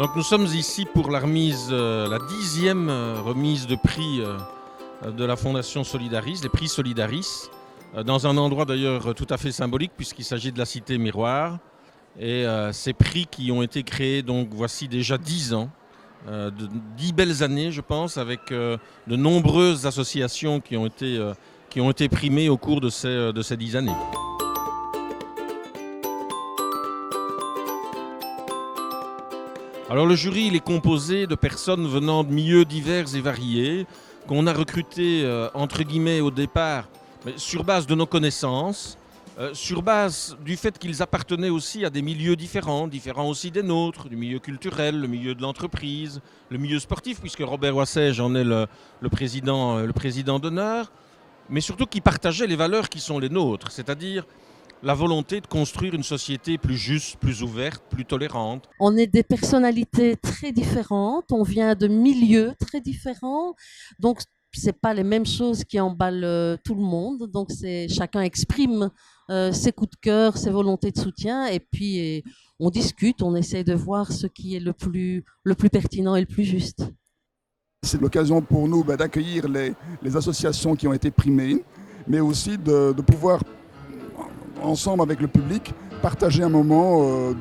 Donc nous sommes ici pour la remise, la 10e remise de prix de la Fondation Solidaris, les prix Solidaris, dans un endroit d'ailleurs tout à fait symbolique puisqu'il s'agit de la Cité Miroir. Et ces prix qui ont été créés, donc voici déjà 10 ans, 10 belles années je pense, avec de nombreuses associations qui ont été primées au cours de ces 10 années. Alors le jury il est composé de personnes venant de milieux divers et variés, qu'on a recrutés entre guillemets au départ sur base de nos connaissances, sur base du fait qu'ils appartenaient aussi à des milieux différents aussi des nôtres, du milieu culturel, le milieu de l'entreprise, le milieu sportif, puisque Robert Wassège en est le président d'honneur, mais surtout qui partageaient les valeurs qui sont les nôtres, c'est-à-dire la volonté de construire une société plus juste, plus ouverte, plus tolérante. On est des personnalités très différentes, on vient de milieux très différents, donc c'est pas les mêmes choses qui emballent tout le monde, donc chacun exprime ses coups de cœur, ses volontés de soutien, et puis on discute, on essaie de voir ce qui est le plus pertinent et le plus juste. C'est l'occasion pour nous d'accueillir les associations qui ont été primées, mais aussi de pouvoir ensemble avec le public, partager un moment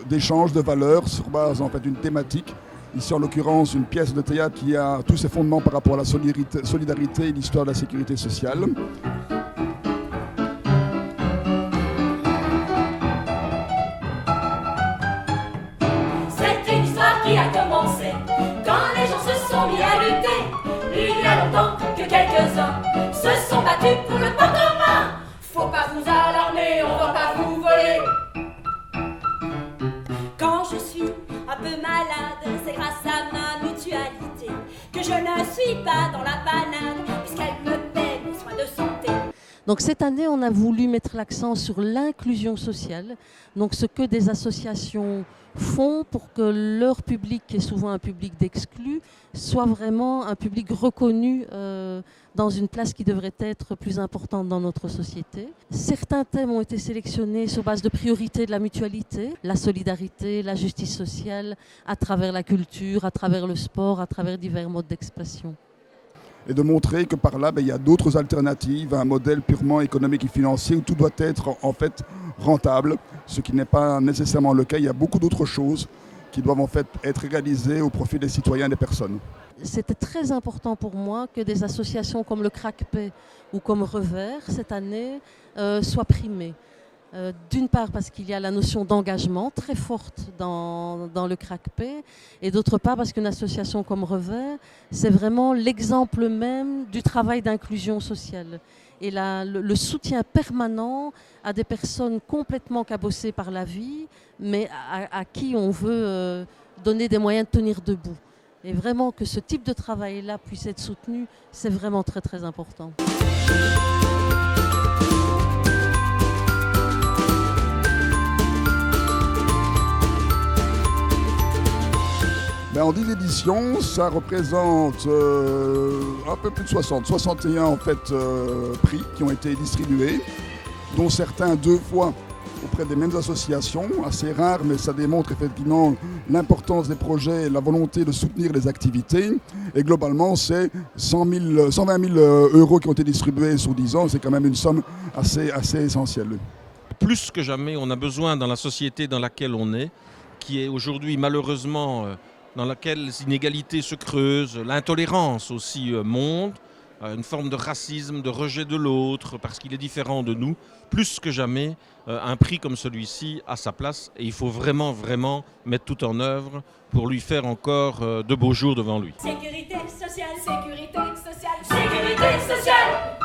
d'échange de valeurs sur base en fait d'une thématique. Ici en l'occurrence une pièce de théâtre qui a tous ses fondements par rapport à la solidarité et l'histoire de la sécurité sociale. C'est une histoire qui a commencé quand les gens se sont mis à lutter. Il y a longtemps que quelques-uns se sont battus pour le pas commun. Faut pas vous alarmer, on va pas vous voler. Quand je suis un peu malade, c'est grâce à ma mutualité que je ne suis pas dans la panade, puisqu'elle me paie mes soins de santé. Donc cette année, on a voulu mettre l'accent sur l'inclusion sociale, donc ce que des associations font pour que leur public, qui est souvent un public d'exclus, soit vraiment un public reconnu dans une place qui devrait être plus importante dans notre société. Certains thèmes ont été sélectionnés sur base de priorités de la mutualité, la solidarité, la justice sociale, à travers la culture, à travers le sport, à travers divers modes d'expression. Et de montrer que par là, il y a d'autres alternatives à un modèle purement économique et financier où tout doit être en fait rentable, ce qui n'est pas nécessairement le cas. Il y a beaucoup d'autres choses qui doivent en fait être réalisées au profit des citoyens et des personnes. C'était très important pour moi que des associations comme le CRACP ou comme Revers, cette année, soient primées. D'une part parce qu'il y a la notion d'engagement très forte dans le CRACP, et d'autre part parce qu'une association comme Revers, c'est vraiment l'exemple même du travail d'inclusion sociale. Et le soutien permanent à des personnes complètement cabossées par la vie, mais à qui on veut donner des moyens de tenir debout. Et vraiment que ce type de travail-là puisse être soutenu, c'est vraiment très très important. En 10 éditions, ça représente un peu plus de 61 en fait, prix qui ont été distribués, dont certains 2 fois auprès des mêmes associations, assez rares, mais ça démontre effectivement l'importance des projets et la volonté de soutenir les activités. Et globalement, c'est 120 000 euros qui ont été distribués sur 10 ans, c'est quand même une somme assez essentielle. Plus que jamais, on a besoin dans la société dans laquelle on est, qui est aujourd'hui malheureusement dans laquelle les inégalités se creusent, l'intolérance aussi monte, une forme de racisme, de rejet de l'autre, parce qu'il est différent de nous. Plus que jamais, un prix comme celui-ci a sa place et il faut vraiment, vraiment mettre tout en œuvre pour lui faire encore de beaux jours devant lui. Sécurité sociale, sécurité sociale, sécurité sociale.